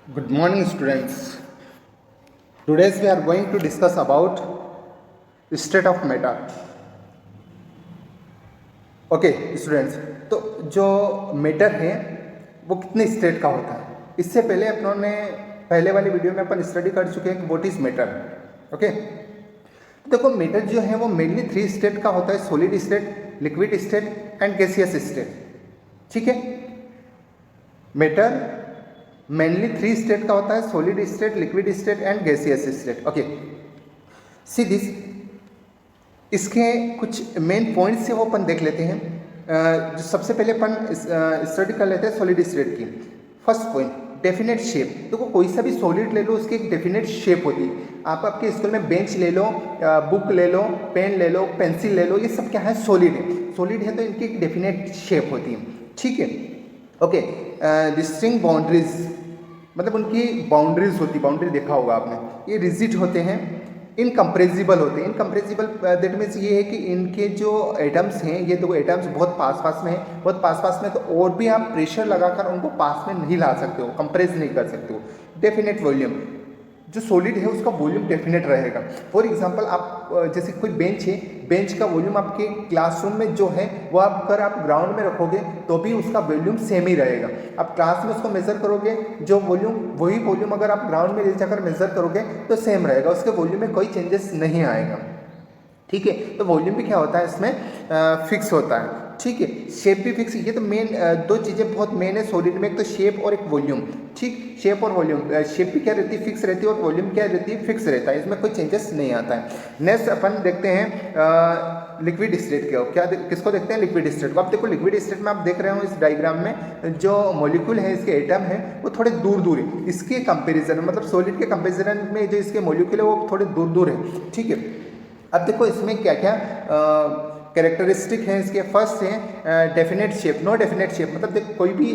Good morning, students. Today we are going to discuss about state of matter. Okay students, तो जो matter है वो कितने state का होता है, इससे पहले अपनों ने पहले वाली वीडियो में अपन स्टडी कर चुके हैं कि व्हाट इज मैटर। ओके, देखो मैटर जो है वो मेनली 3 स्टेट का होता है, solid state, liquid state and gaseous state. ठीक है, मैटर मेनली 3 स्टेट का होता है, solid state, liquid state and gaseous state. Okay, see this, इसके कुछ मेन पॉइंट्स है वो अपन देख लेते हैं। जो सबसे पहले अपन स्टडी कर लेते हैं सॉलिड स्टेट की। First point, definite shape. देखो कोई सा भी सॉलिड ले लो, उसकी एक डेफिनेट शेप होती है। आप आपके स्कूल में बेंच ले लो, बुक ले लो, पेन ले लो, पेंसिल ले लो, ये सब क्या है, सॉलिड है। सॉलिड है तो इनकी एक डेफिनेट शेप होती है। ठीक है, ओके। डिस्टिंग बाउंड्रीज, मतलब उनकी बाउंड्रीज होती, बाउंड्री देखा होगा आपने। ये रिजिड होते हैं, इनकम्प्रेसिबल होते हैं। इनकम्प्रेसिबल दैट मीन्स ये है कि इनके जो एटम्स हैं, ये दो एटम्स बहुत पास पास में हैं, बहुत पास पास में, तो और भी आप प्रेशर लगाकर उनको पास में नहीं ला सकते हो, कंप्रेस नहीं कर सकते हो। डेफिनेट वॉल्यूम, जो सॉलिड है उसका वॉल्यूम डेफिनेट रहेगा। फॉर एग्जांपल आप जैसे कोई बेंच है, बेंच का वॉल्यूम आपके क्लासरूम में जो है वो आप अगर आप ग्राउंड में रखोगे तो भी उसका वॉल्यूम सेम ही रहेगा। आप क्लास में उसको मेजर करोगे, जो वॉल्यूम वही वॉल्यूम अगर आप ग्राउंड में ले जाकर मेजर करोगे तो सेम रहेगा, उसके वॉल्यूम में कोई चेंजेस नहीं आएगा। ठीक है, तो वॉल्यूम भी क्या होता है इसमें, फिक्स होता है। ठीक है, शेप भी फिक्स। ये तो मेन दो चीज़ें बहुत मेन है सॉलिड में, एक तो शेप और एक वॉल्यूम। ठीक, शेप और वॉल्यूम, शेप भी क्या रहती है, फिक्स रहती है, और वॉल्यूम क्या रहती है, फिक्स रहता है, इसमें कोई चेंजेस नहीं आता है। नेक्स्ट अपन देखते हैं लिक्विड स्टेट के। क्या किसको देखते हैं, लिक्विड स्टेट को। अब देखो लिक्विड स्टेट में आप देख रहे हो इस डायग्राम में जो मॉलिक्यूल है, इसके एटम है वो थोड़े दूर दूर है इसके कंपेरिजन में, मतलब सॉलिड के कंपेरिजन में जो इसके मॉलिक्यूल है वो थोड़े दूर दूर है। ठीक है, अब देखो इसमें क्या क्या कैरेक्टरिस्टिक हैं इसके। फर्स्ट है definite shape, no definite shape, मतलब देखो कोई भी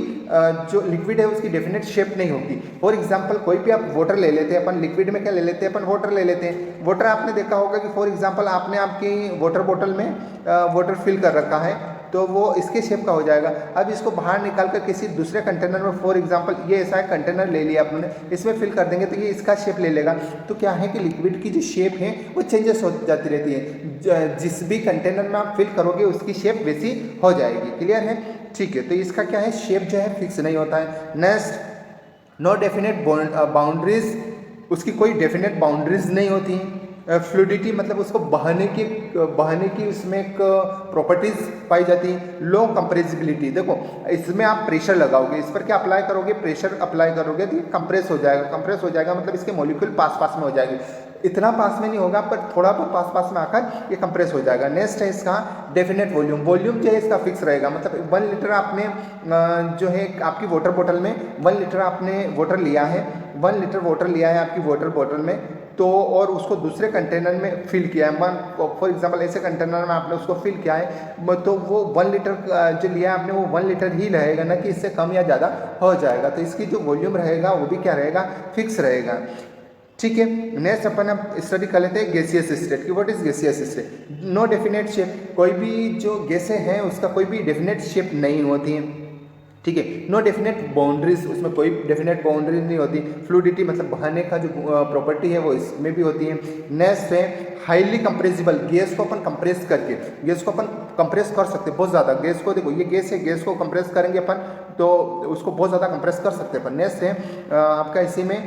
जो लिक्विड है उसकी डेफिनेट शेप नहीं होगी। फॉर एग्जांपल कोई भी आप वाटर ले लेते हैं, अपन लिक्विड में क्या ले लेते हैं, अपन वाटर ले लेते हैं। वाटर आपने देखा होगा कि फॉर एग्जांपल आपने आपकी वाटर बोतल में वाटर फिल कर रखा है तो वो इसके शेप का हो जाएगा। अब इसको बाहर निकाल कर किसी दूसरे कंटेनर में, फॉर एग्जांपल ये ऐसा कंटेनर ले लिया आपने, इसमें फिल कर देंगे तो ये इसका शेप ले लेगा। तो क्या है कि लिक्विड की जो शेप है वो चेंजेस हो जाती रहती है, जिस भी कंटेनर में आप फिल करोगे उसकी शेप वैसी हो जाएगी। क्लियर है? ठीक है, तो इसका क्या है, शेप जो है फिक्स नहीं होता है। नेक्स्ट, नो डेफिनेट बाउंड्रीज, उसकी कोई डेफिनेट बाउंड्रीज नहीं होती। फ्लूडिटी, मतलब उसको बहाने की उसमें एक प्रॉपर्टीज पाई जाती है। लो कंप्रेसिबिलिटी, देखो इसमें आप प्रेशर लगाओगे, इस पर क्या अप्लाई करोगे, प्रेशर अप्लाई करोगे तो ये कंप्रेस हो जाएगा। कंप्रेस हो जाएगा मतलब इसके मॉलिक्यूल पास पास में हो जाएंगे, इतना पास में नहीं होगा पर थोड़ा बहुत पास पास में आकर ये कंप्रेस हो जाएगा। नेक्स्ट है इसका डेफिनेट वॉल्यूम। वॉल्यूम जो है इसका फिक्स रहेगा, मतलब 1 लीटर आपने जो है आपकी वाटर बोतल में 1 लीटर आपने वाटर लिया है, 1 लीटर वाटर लिया है आपकी वाटर बोतल में, तो और उसको दूसरे कंटेनर में फिल किया है, फॉर एग्जांपल ऐसे कंटेनर में आपने उसको फिल किया है, तो वो 1 लीटर जो लिया है आपने वो 1 लीटर ही रहेगा, ना कि इससे कम या ज़्यादा हो जाएगा। तो इसकी जो वॉल्यूम रहेगा वो भी क्या रहेगा, फिक्स रहेगा। ठीक है, नेक्स्ट अपन अब स्टडी कर लेते हैं गैसियस स्टेट की। What is gaseous state? No definite shape, कोई भी जो गैसें हैं उसका कोई भी डेफिनेट शेप नहीं होती है। ठीक है, नो डेफिनेट बाउंड्रीज, उसमें कोई डेफिनेट बाउंड्रीज नहीं होती। फ्लूडिटी, मतलब बहाने का जो प्रॉपर्टी है वो इसमें भी होती है। नेक्स्ट है हाईली कंप्रेसिबल, गैस को अपन कंप्रेस करके, गैस को अपन कंप्रेस कर सकते हैं बहुत ज़्यादा। गैस को देखो ये गैस है, गैस को कंप्रेस करेंगे अपन तो उसको बहुत ज़्यादा कंप्रेस कर सकते हैं अपन। नेक्स्ट है आपका इसी में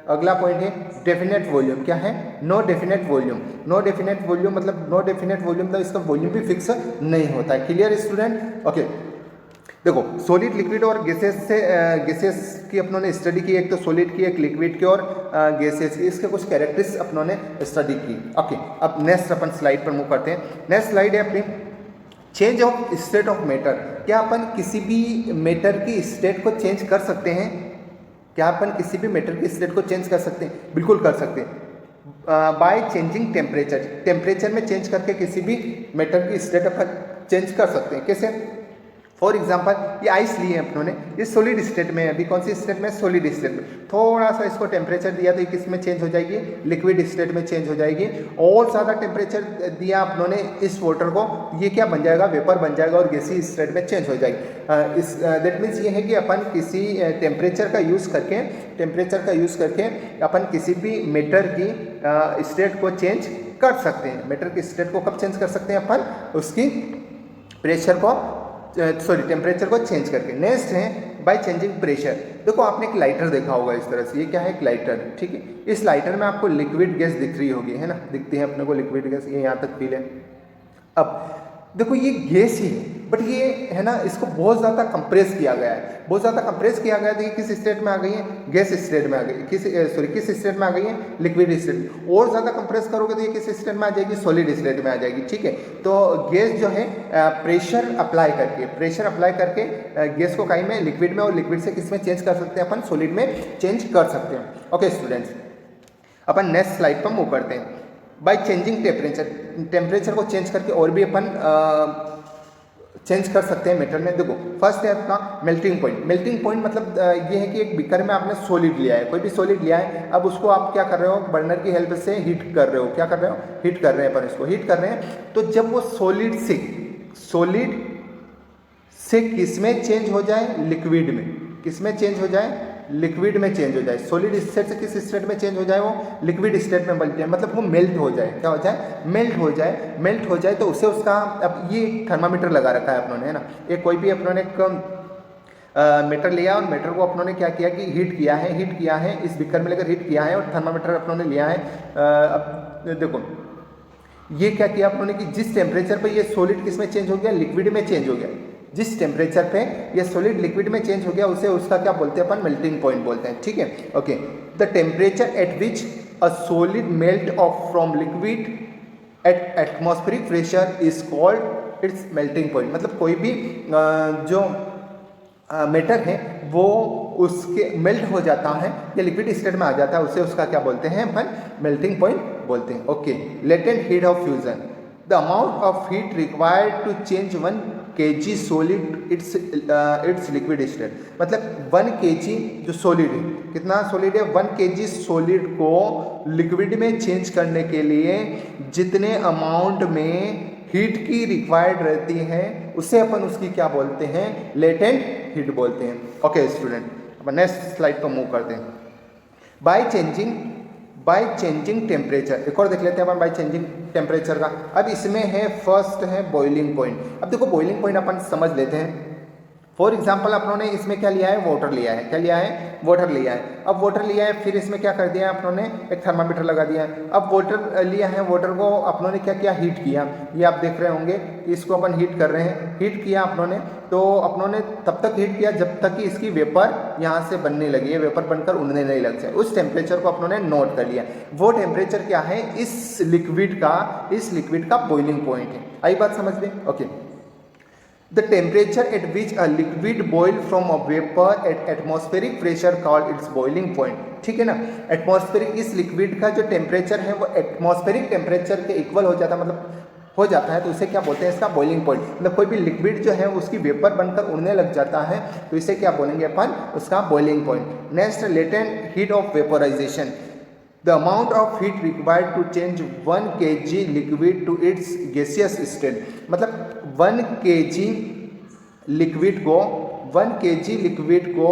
अगला पॉइंट है डेफिनेट वॉल्यूम। क्या है? No definite volume. No definite volume मतलब नो डेफिनेट वॉल्यूम मतलब इसका वॉल्यूम भी फिक्स नहीं होता है। Clear student? ओके, देखो सॉलिड, लिक्विड और गैसेस से गैसेस की अपनों ने स्टडी की, एक तो सॉलिड की, एक लिक्विड की और गैसेस की, इसके कुछ कैरेक्टरिस्टिक्स अपनों ने स्टडी की। ओके, अब नेक्स्ट अपन स्लाइड पर मूव करते हैं। नेक्स्ट स्लाइड है अपनी change of state of matter. क्या अपन किसी भी मैटर की स्टेट को चेंज कर सकते हैं? क्या अपन किसी भी मैटर की स्टेट को चेंज कर सकते हैं? बिल्कुल कर सकते हैं। बाय चेंजिंग टेम्परेचर में चेंज करके किसी भी मैटर की स्टेट अपन चेंज कर सकते हैं। कैसे? फॉर एग्जाम्पल ये आइस लिए हैं अपनों ने, ये सॉलिड स्टेट में है, अभी कौन सी स्टेट में, सॉलिड स्टेट में। थोड़ा सा इसको टेम्परेचर दिया तो ये किस में चेंज हो जाएगी, लिक्विड स्टेट में चेंज हो जाएगी। और ज़्यादा टेम्परेचर दिया अपनों ने इस वाटर को, ये क्या बन जाएगा, वेपर बन जाएगा और गैसी स्टेट में चेंज हो जाएगी। इस दैट मीन्स ये है कि अपन किसी टेम्परेचर का यूज़ करके अपन किसी भी मैटर की स्टेट को चेंज कर सकते हैं। मैटर की स्टेट को कब चेंज कर सकते हैं अपन, उसकी प्रेशर को टेम्परेचर को चेंज करके। नेक्स्ट है बाय चेंजिंग प्रेशर। देखो आपने एक लाइटर देखा होगा इस तरह से, ये क्या है, एक लाइटर, ठीक है। इस लाइटर में आपको लिक्विड गैस दिख रही होगी, है ना, दिखती है अपने को लिक्विड गैस, ये यहाँ तक फील है। अब देखो ये गैस ही है, बट ये है ना, इसको बहुत ज़्यादा कंप्रेस किया गया है, बहुत ज़्यादा कंप्रेस किया गया है। तो ये किस स्टेट में आ गई है, गैस स्टेट में आ गई, किस स्टेट में आ गई है, लिक्विड स्टेट। और ज़्यादा कंप्रेस करोगे तो ये किस स्टेट में आ जाएगी, सॉलिड स्टेट में आ जाएगी, ठीक है। तो गैस जो है प्रेशर अप्लाई करके गैस को कहीं में लिक्विड में, और लिक्विड से किस में चेंज कर सकते हैं अपन, सॉलिड में चेंज कर सकते हैं। ओके स्टूडेंट्स, अपन नेक्स्ट स्लाइड पर मूव करते हैं। बाय चेंजिंग टेम्परेचर को चेंज करके और भी अपन चेंज कर सकते हैं मैटर में। देखो फर्स्ट है अपना मेल्टिंग पॉइंट मतलब ये है कि एक बीकर में आपने सॉलिड लिया है, कोई भी सॉलिड लिया है। अब उसको आप क्या कर रहे हो, बर्नर की हेल्प से हीट कर रहे हो, क्या कर रहे हो, हीट कर रहे हैं अपन, इसको हीट कर रहे हैं। तो जब वो सॉलिड से किस में चेंज हो जाए, लिक्विड में, किस में चेंज हो जाए, लिक्विड में चेंज हो जाए। सॉलिड स्टेट से किस स्टेट में चेंज हो जाए, वो लिक्विड स्टेट में बन जाए, मतलब वो मेल्ट हो जाए, क्या हो जाए, मेल्ट हो जाए। तो उसे उसका, अब ये थर्मामीटर लगा रखा है अपनों ने, है ना, एक कोई भी अपनों ने मीटर लिया और मीटर को अपनों ने क्या किया कि हीट किया है, इस बीकर में लेकर हीट किया है, और थर्मामीटर अपनों ने लिया है। अब देखो ये क्या किया अपनों ने कि जिस टेम्परेचर पर ये सॉलिड किस में चेंज हो गया, लिक्विड में चेंज हो गया, जिस टेम्परेचर पे ये सॉलिड लिक्विड में चेंज हो गया, उसे उसका क्या बोलते हैं अपन, मेल्टिंग पॉइंट बोलते हैं, ठीक है। Okay, the temperature at which a solid melt of from liquid at atmospheric pressure is called its melting point. मतलब कोई भी जो मैटर है वो उसके मेल्ट हो जाता है या लिक्विड स्टेट में आ जाता है, उसे उसका क्या बोलते हैं अपन, मेल्टिंग पॉइंट बोलते हैं। Okay, latent heat of fusion, the amount of heat required to change 1 kg solid its liquid state. मतलब 1 kg जो सॉलिड है, कितना सॉलिड है, 1 kg सॉलिड को लिक्विड में चेंज करने के लिए जितने अमाउंट में हीट की रिक्वायर्ड रहती है, उसे अपन उसकी क्या बोलते हैं, लेटेंट हीट बोलते हैं। ओके स्टूडेंट, अपन नेक्स्ट स्लाइड पर मूव करते हैं। बाय चेंजिंग टेम्परेचर, एक और देख लेते हैं अपन बाय चेंजिंग टेम्परेचर का। अब इसमें है फर्स्ट है बॉइलिंग पॉइंट। अब देखो बॉइलिंग पॉइंट अपन समझ लेते हैं। फॉर एग्जाम्पल अपनों ने इसमें क्या लिया है, वाटर लिया है, क्या लिया है, वाटर लिया है। अब वाटर लिया है, फिर इसमें क्या कर दिया है अपनों ने, एक थर्मामीटर लगा दिया है। अब वाटर लिया है, वाटर को अपनों ने क्या किया, हीट किया। ये आप देख रहे होंगे कि इसको अपन हीट कर रहे हैं, हीट किया अपनों ने। तो अपनों ने तब तक हीट किया जब तक कि इसकी वेपर यहाँ से बनने लगी है, वेपर बनकर उड़ने नहीं लग जाए। उस टेम्परेचर को अपनों ने नोट कर लिया। वो टेम्परेचर क्या है, इस लिक्विड का बॉइलिंग पॉइंट है। आई बात समझ में? Okay, the temperature at which a liquid boil from a vapor at atmospheric pressure called its boiling point। ठीक है ना, एटमॉस्फेरिक, इस लिक्विड का जो टेम्परेचर है वो एटमॉस्फेरिक टेम्परेचर के इक्वल हो जाता है, मतलब हो जाता है, तो इसे क्या बोलते हैं, इसका बॉइलिंग पॉइंट। मतलब कोई भी लिक्विड जो है उसकी वेपर बनकर उड़ने लग जाता है, तो इसे क्या बोलेंगे अपन, उसका boiling point. Next, latent heat of vaporization, the amount of heat required to change 1 kg liquid to its gaseous state. मतलब 1 kg लिक्विड को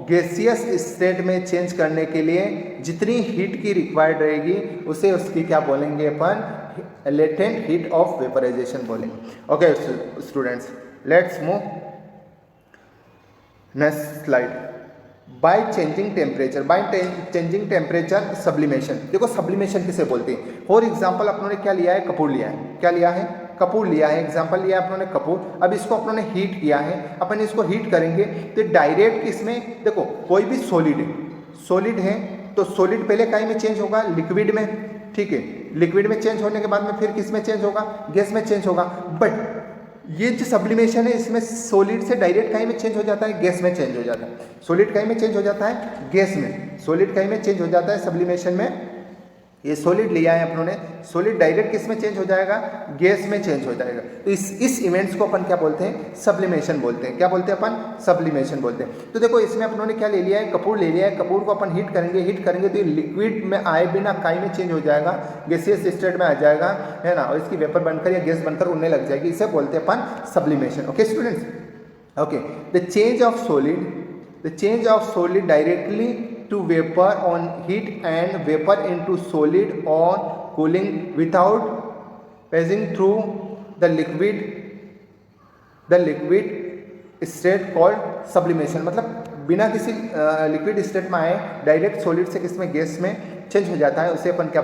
गैसियस स्टेट में चेंज करने के लिए जितनी हीट की रिक्वायर्ड रहेगी, उसे उसकी क्या बोलेंगे अपन, लेटेंट हीट ऑफ वेपराइजेशन बोलेंगे। Okay students, let's move next slide. By changing temperature sublimation. देखो सब्लिमेशन किसे बोलते हैं। फॉर एग्जाम्पल अपनों ने क्या लिया है, कपूर लिया है, क्या लिया है, कपूर लिया है, एग्जाम्पल लिया है अपनों ने कपूर। अब इसको अपनों ने हीट किया है, अपन इसको हीट करेंगे तो डायरेक्ट इसमें, देखो कोई भी सॉलिड है तो सॉलिड पहले काई में चेंज होगा, लिक्विड में, ठीक है। लिक्विड में चेंज होने के बाद में फिर किस में चेंज होगा, गैस में चेंज होगा। बट ये जो सब्लिमेशन है, इसमें सॉलिड से डायरेक्ट काई में चेंज हो जाता है, गैस में चेंज हो जाता है। सॉलिड काई में चेंज हो जाता है, गैस में, सॉलिड काई में चेंज हो जाता है सब्लिमेशन में, ये सॉलिड लिया है अपनों ने, सॉलिड डायरेक्ट किस में चेंज हो जाएगा, गैस में चेंज हो जाएगा। तो इस इवेंट्स को अपन क्या बोलते हैं, सब्लिमेशन बोलते हैं। क्या बोलते हैं अपन, सब्लिमेशन बोलते हैं। तो देखो इसमें अपनों ने क्या ले लिया है, कपूर ले लिया है। कपूर को अपन हीट करेंगे तो ये लिक्विड में आए बिना काई में चेंज हो जाएगा, गैसियस स्टेट में आ जाएगा, है ना, और इसकी वेपर बनकर या गैस बनकर उड़ने लग जाएगी। इसे बोलते हैं अपन sublimation. Okay students, okay. The change of solid directly to vapor on heat and vapor into solid on cooling without passing through the liquid state called sublimation। मतलब बिना किसी लिक्विड स्टेट में आए डायरेक्ट सॉलिड से किसमें, gas में change हो जाता है, उसे अपन क्या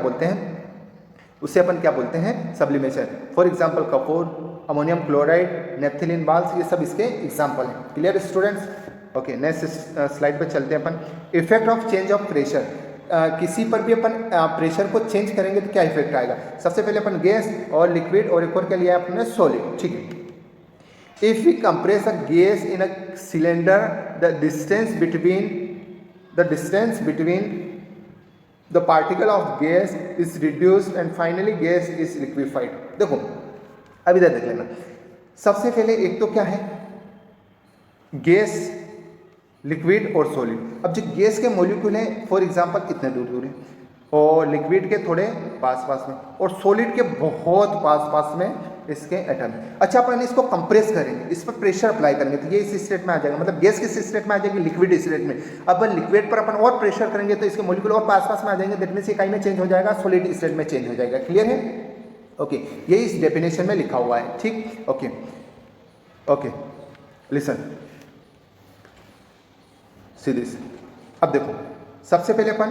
बोलते हैं, सब्लिमेशन। फॉर एग्जांपल कपूर, अमोनियम क्लोराइड, नेफ्थलीन बाल्स, ये सब इसके एग्जांपल हैं। Clear students? Okay, next slide पर चलते हैं अपन। Effect of change of pressure. किसी पर भी अपन प्रेशर को चेंज करेंगे तो क्या इफेक्ट आएगा। सबसे पहले अपन गैस और लिक्विड और एक और क्या लिया अपने, सॉलिड। ठीक है। If we compress a gas in a cylinder, the distance between the particle of gas is reduced and finally gas is liquefied. देखो अब इधर देख लेना। सबसे पहले एक तो क्या है, गैस, लिक्विड और सॉलिड। अब जो गैस के मॉलिक्यूल हैं फॉर एग्जांपल कितने दूर दूर हैं, और लिक्विड के थोड़े पास में, और सॉलिड के बहुत पास में इसके एटम है। अच्छा, अपन इसको कंप्रेस करेंगे, इस पर प्रेशर अप्लाई करेंगे तो ये इस स्टेट में आ जाएगा, मतलब गैस किस स्टेट में आ जाएगी, लिक्विड स्टेट में। अब लिक्विड पर अपन और प्रेशर करेंगे तो इसके मॉलिक्यूल और पास में आ जाएंगे, दैट मींस इकाई में चेंज हो जाएगा, सॉलिड स्टेट में चेंज हो जाएगा। क्लियर है? ओके, ये इस डेफिनेशन में लिखा हुआ है। ठीक, ओके, लिसन सीरीज। अब देखो सबसे पहले अपन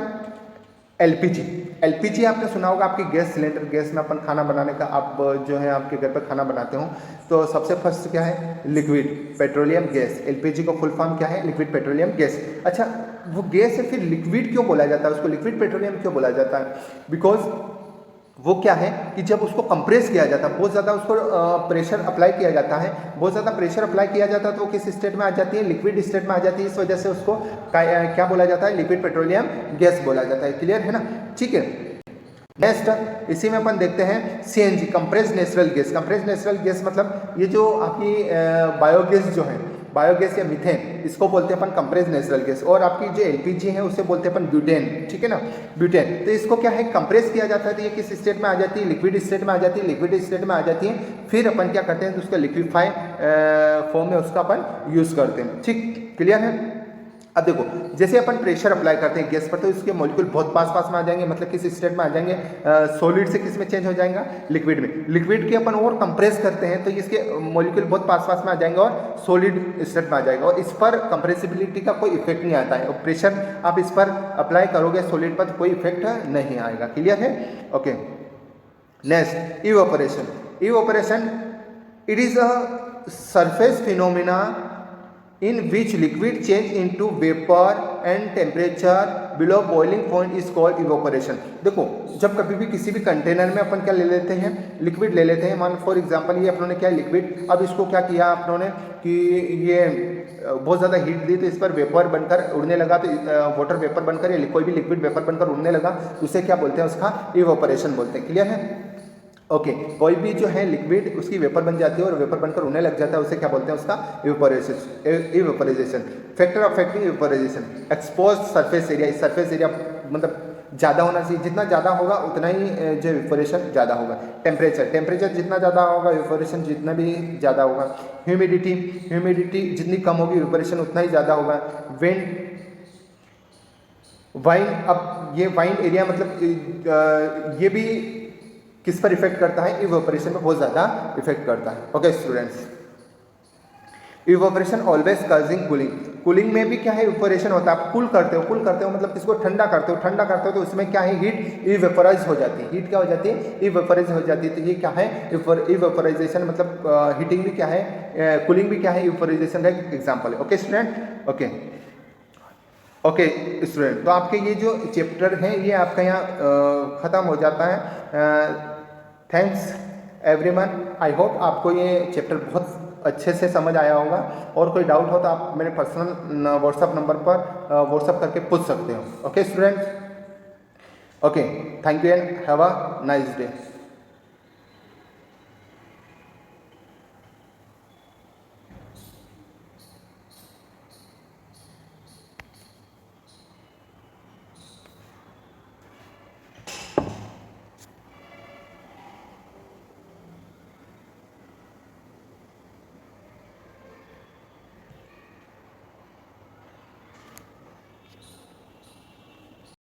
एलपीजी आपने सुना होगा, आपकी गैस सिलेंडर, गैस में अपन खाना बनाने का, आप जो है आपके घर पर खाना बनाते हो तो सबसे फर्स्ट क्या है, लिक्विड पेट्रोलियम गैस। एलपीजी का फुल फॉर्म क्या है, लिक्विड पेट्रोलियम गैस। अच्छा, वो गैस है, फिर लिक्विड क्यों बोला जाता है उसको, लिक्विड पेट्रोलियम क्यों बोला जाता है, बिकॉज वो क्या है कि जब उसको कंप्रेस किया जाता है, बहुत ज़्यादा उसको प्रेशर अप्लाई किया जाता है, बहुत ज़्यादा प्रेशर अप्लाई किया जाता है तो वो किस स्टेट में आ जाती है, लिक्विड स्टेट में आ जाती है। इस वजह से उसको क्या बोला जाता है, लिक्विड पेट्रोलियम गैस बोला जाता है। क्लियर है ना? ठीक है। नेक्स्ट इसी में अपन देखते हैं CNG, compressed natural gas. Compressed natural gas मतलब ये जो आपकी बायोगैस जो है, बायोगैस या मीथेन, इसको बोलते हैं अपन कंप्रेस्ड नेचुरल गैस। और आपकी जो एलपीजी है उसे बोलते हैं अपन ब्यूटेन। ठीक है ना, ब्यूटेन। तो इसको क्या है, कंप्रेस किया जाता है तो ये किस स्टेट में आ जाती है, लिक्विड स्टेट में आ जाती है। लिक्विड स्टेट में आ जाती है, फिर अपन क्या करते हैं तो उसका लिक्विफाई फॉर्म में उसका अपन यूज करते हैं। ठीक, क्लियर है? अब देखो जैसे अपन प्रेशर अप्लाई करते हैं गैस पर तो इसके मॉलिक्यूल बहुत पास में आ जाएंगे, मतलब किस स्टेट में आ जाएंगे, सॉलिड से किस में चेंज हो जाएगा, लिक्विड में। लिक्विड के अपन और कंप्रेस करते हैं तो इसके मॉलिक्यूल बहुत पास में आ जाएंगे और सॉलिड स्टेट में आ जाएगा, और इस पर कंप्रेसिबिलिटी का कोई इफेक्ट नहीं आता है। और प्रेशर आप इस पर अप्लाई करोगे सॉलिड पर तो कोई इफेक्ट नहीं आएगा। क्लियर है? Okay, next evaporation. It is a surface phenomena in which liquid change into vapor and temperature below boiling point is called evaporation। देखो जब कभी भी किसी भी कंटेनर में अपन क्या ले लेते हैं, लिक्विड ले लेते हैं, मान फॉर एग्जांपल ये अपनों ने क्या लिक्विड, अब इसको क्या किया अपनों ने कि ये बहुत ज़्यादा हीट दी तो इस पर वेपर बनकर उड़ने लगा, तो वाटर वेपर बनकर या कोई भी लिक्विड वेपर बनकर उड़ने लगा, उसे क्या बोलते हैं, उसका इवेपोरेशन बोलते हैं। क्लियर है? ओके, कोई भी जो है लिक्विड उसकी वेपर बन जाती है और वेपर बनकर उड़ने लग जाता है, उसे क्या बोलते हैं, उसका evaporisation. Factor of evaporisation, exposed surface area. इस सरफेस एरिया मतलब ज़्यादा होना चाहिए, जितना ज़्यादा होगा उतना ही जो इवेपोरेशन ज़्यादा होगा। टेम्परेचर जितना ज़्यादा होगा इवेपोरेशन जितना भी ज़्यादा होगा। ह्यूमिडिटी जितनी कम होगी इवेपोरेशन उतना ही ज़्यादा होगा। वाइन, अब ये वाइन एरिया मतलब ये भी किस पर इफेक्ट करता है, इवेपोरेशन में बहुत ज़्यादा इफेक्ट करता है। Okay students, evaporation always causing cooling में भी क्या है, इवेपोरेशन होता है। आप कूल करते हो मतलब किसको ठंडा करते हो तो उसमें क्या है, हीट इवेपोराइज हो जाती है। हीट क्या हो जाती है, इवेपोराइज हो जाती है। तो ये क्या है, इवेपोराइजेशन मतलब हीटिंग भी क्या है, कूलिंग भी क्या है, इवेपोराइजेशन का एक एग्जाम्पल है। ओके स्टूडेंट, ओके स्टूडेंट, तो आपके ये जो चैप्टर हैं ये आपका यहाँ ख़त्म हो जाता है। थैंक्स एवरीवन, आई होप आपको ये चैप्टर बहुत अच्छे से समझ आया होगा। और कोई डाउट हो तो आप मेरे पर्सनल व्हाट्सएप नंबर पर व्हाट्सएप करके पूछ सकते हो। Okay students, Okay, thank you and have a nice day.